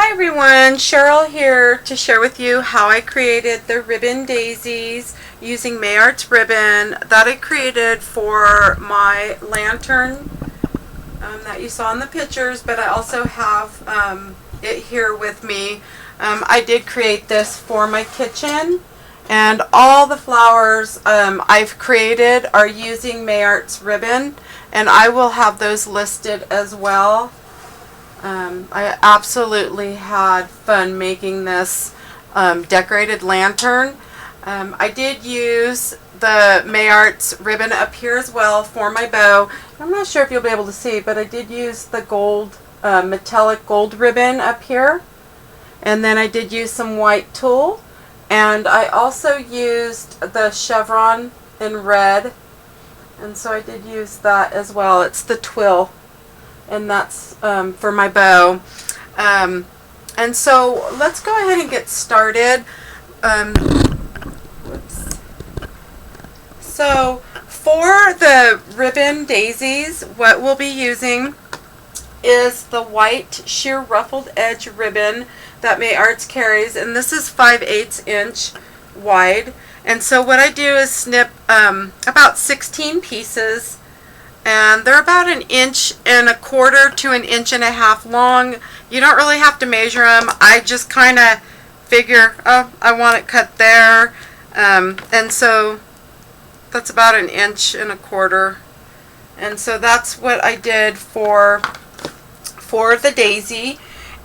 Hi everyone, Cheryl here to share with you how I created the ribbon daisies using Mayart's ribbon that I created for my lantern that you saw in the pictures, but I also have it here with me. I did create this for my kitchen, and all the flowers I've created are using Mayart's ribbon, and I will have those listed as well. I absolutely had fun making this decorated lantern. I did use the Mayart's ribbon up here as well for my bow. I'm not sure if you'll be able to see, but I did use the gold, metallic gold ribbon up here. And then I did use some white tulle. And I also used the chevron in red. And so I did use that as well. It's the twill. And that's for my bow. And so let's go ahead and get started. So for the ribbon daisies, what we'll be using is the white sheer ruffled edge ribbon that Mayart's carries, and this is 5/8 inch wide. And so what I do is snip about 16 pieces, and they're about 1.25 inches to 1.5 inches long. You don't really have to measure them. I just kind of figure, oh, I want it cut there. And so that's about 1.25 inches. And so that's what I did for the daisy.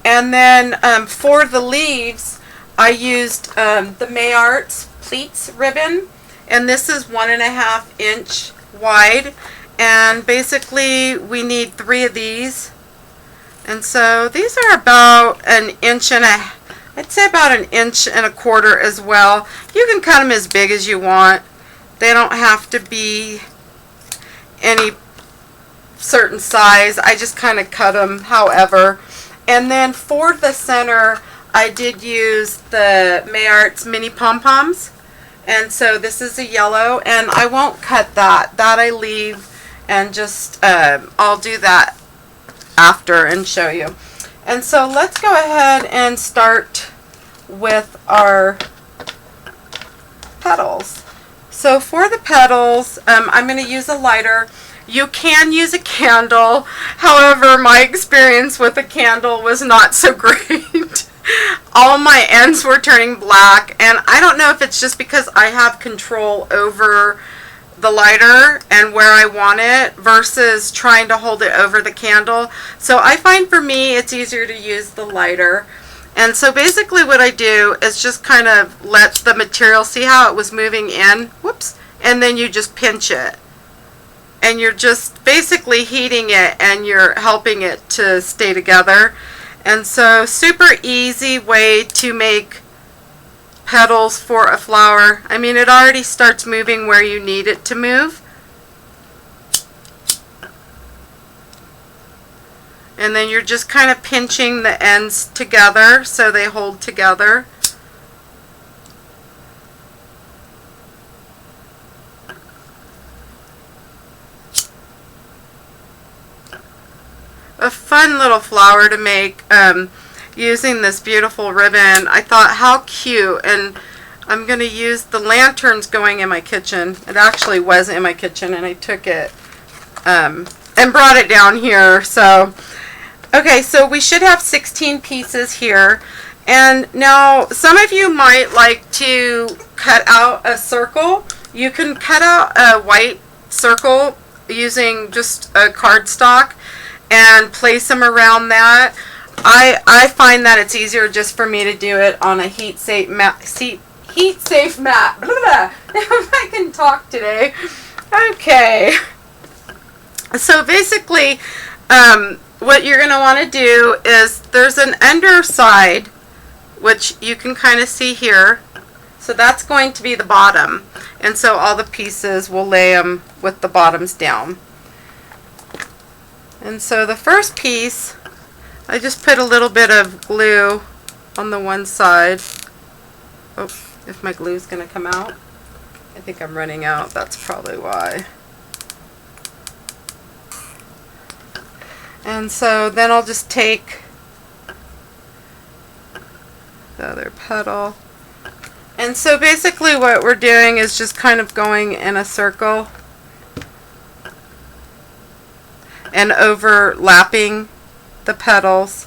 And then for the leaves, I used the Mayart's Pleats ribbon. And this is 1.5 inch wide. And basically we need 3 of these. And so these are about 1.5 inches. I'd say about 1.25 inches as well. You can cut them as big as you want. They don't have to be any certain size. I just kind of cut them however. And then for the center, I did use the Mayart's mini pom-poms. And so this is a yellow, and I won't cut that. That I leave, and just I'll do that after and show you. And so let's go ahead and start with our petals. So for the petals, I'm going to use a lighter. You can use a candle. However, my experience with a candle was not so great. All my ends were turning black, and I don't know if it's just because I have control over the lighter and where I want it versus trying to hold it over the candle. So I find for me it's easier to use the lighter. And so basically what I do is just kind of let the material, see how it was moving in, whoops, and then you just pinch it. And you're just basically heating it, and you're helping it to stay together. And so super easy way to make petals for a flower. I mean, it already starts moving where you need it to move. And then you're just kind of pinching the ends together so they hold together. A fun little flower to make using this beautiful ribbon. I thought, how cute. And I'm going to use the lanterns going in my kitchen. It actually was in my kitchen, and I took it and brought it down here. So okay, so we should have 16 pieces here. And now some of you might like to cut out a circle. You can cut out a white circle using just a cardstock and place them around that. I find that it's easier just for me to do it on a heat safe mat. Blah, blah. If I can talk today. Okay. So basically, what you're going to want to do is there's an underside, which you can kind of see here. So that's going to be the bottom. And so all the pieces, we'll lay them with the bottoms down. And so the first piece, I just put a little bit of glue on the one side. Oh, if my glue is going to come out. I think I'm running out. That's probably why. And so then I'll just take the other petal. And so basically what we're doing is just kind of going in a circle and overlapping the petals.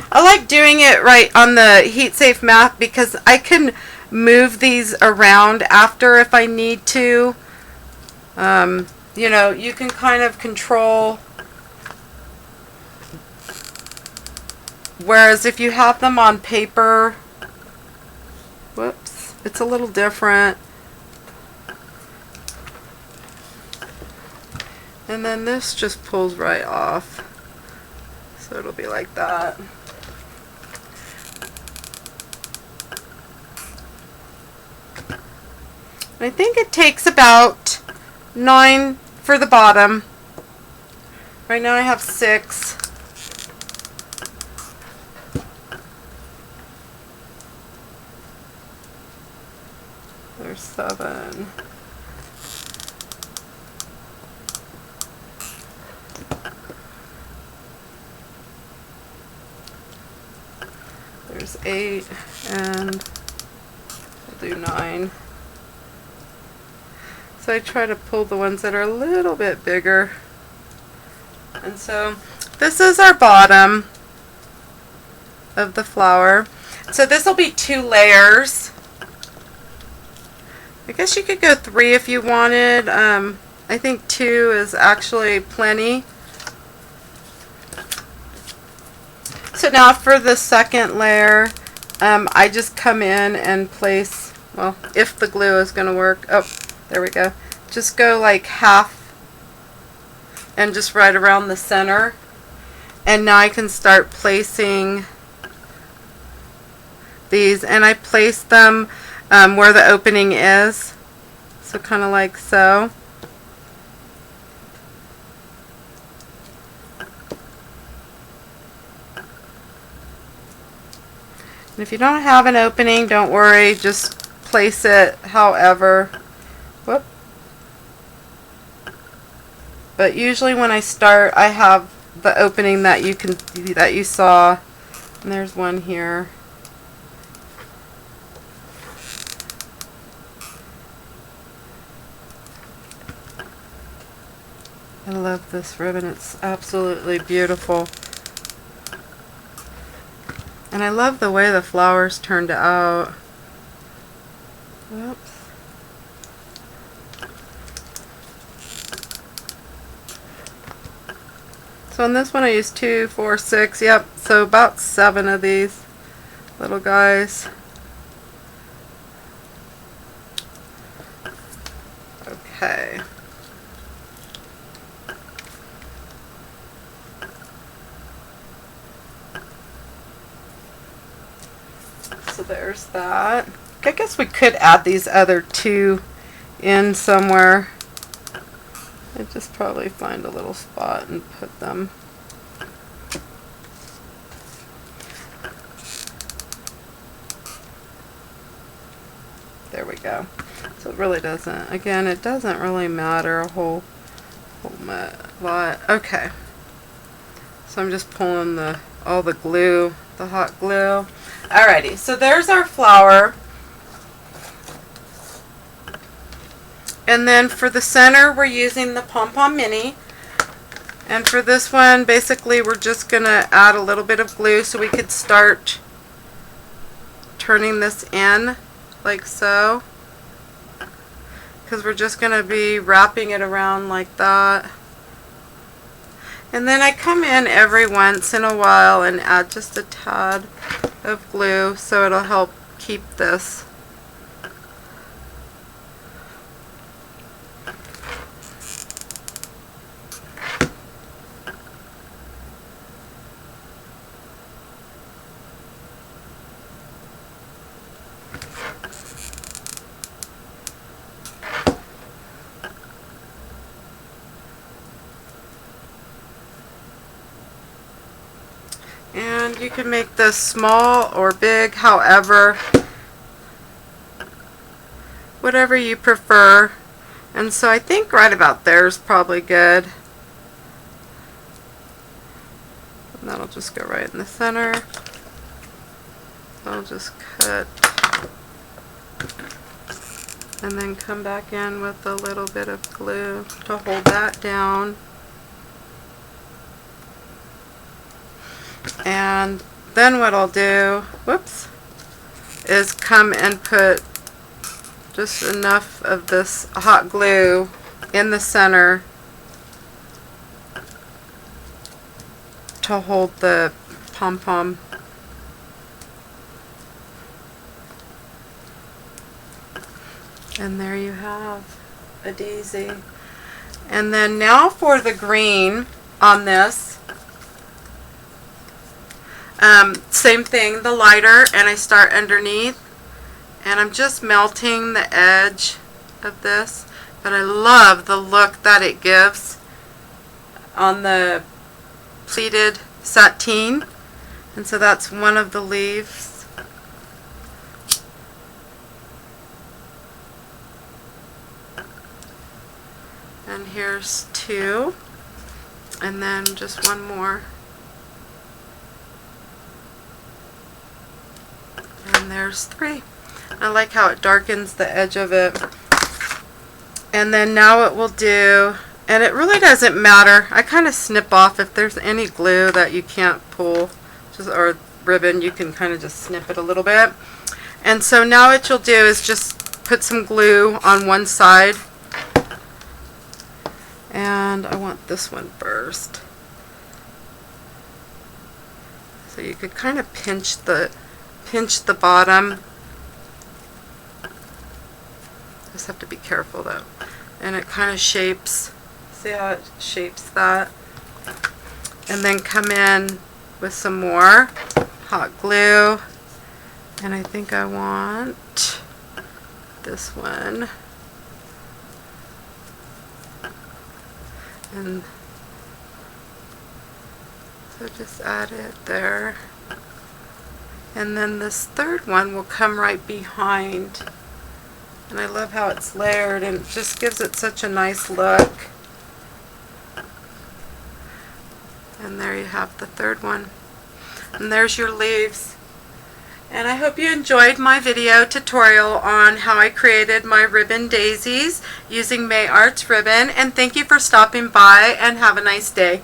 I like doing it right on the heat safe mat because I can move these around after if I need to. You know, you can kind of control. Whereas if you have them on paper, whoops, it's a little different. And then this just pulls right off. So it'll be like that. I think it takes about 9 for the bottom. Right now I have 6. There's 7. There's 8, and we'll do 9. So I try to pull the ones that are a little bit bigger. And so this is our bottom of the flower. So this will be 2 layers. I guess you could go 3 if you wanted. I think 2 is actually plenty. So now for the second layer, I just come in and place, well, if the glue is going to work. Oh, there we go. Just go like half and just right around the center. And now I can start placing these. And I place them where the opening is. So kind of like so. And if you don't have an opening, don't worry. Just place it however. Whoop. But usually when I start, I have the opening that you saw. And there's one here. I love this ribbon. It's absolutely beautiful. And I love the way the flowers turned out. Whoops. So on this one I used 2, 4, 6, yep, so about 7 of these little guys. Okay. So there's that. I guess we could add these other 2 in somewhere. I just probably find a little spot and put them. There we go. So it really doesn't, again, it doesn't really matter a whole lot. Okay. So I'm just pulling all the glue, the hot glue. Alrighty, so there's our flower. And then for the center, we're using the Pom Pom Mini. And for this one, basically, we're just going to add a little bit of glue so we could start turning this in, like so. Because we're just going to be wrapping it around like that. And then I come in every once in a while and add just a tad of glue so it'll help keep this. And you can make this small or big, however, whatever you prefer. And so I think right about there is probably good. And that'll just go right in the center. I'll just cut and then come back in with a little bit of glue to hold that down. And then what I'll do, whoops, is come and put just enough of this hot glue in the center to hold the pom-pom. And there you have a daisy. And then now for the green on this. Same thing, the lighter, and I start underneath. And I'm just melting the edge of this. But I love the look that it gives on the pleated sateen. And so that's one of the leaves. And here's two, and then just one more, and there's three. I like how it darkens the edge of it. And then now it will do, and it really doesn't matter, I kind of snip off if there's any glue that you can't pull, or ribbon, you can kind of just snip it a little bit. And so now what you'll do is just put some glue on one side. And I want this one first. So you could kind of pinch the bottom. Just have to be careful though. And it kind of shapes. See how it shapes that? And then come in with some more hot glue. And I think I want this one. And so just add it there. And then this third one will come right behind. And I love how it's layered, and it just gives it such a nice look. And there you have the third one. And there's your leaves. And I hope you enjoyed my video tutorial on how I created my ribbon daisies using May Arts ribbon. And thank you for stopping by, and have a nice day.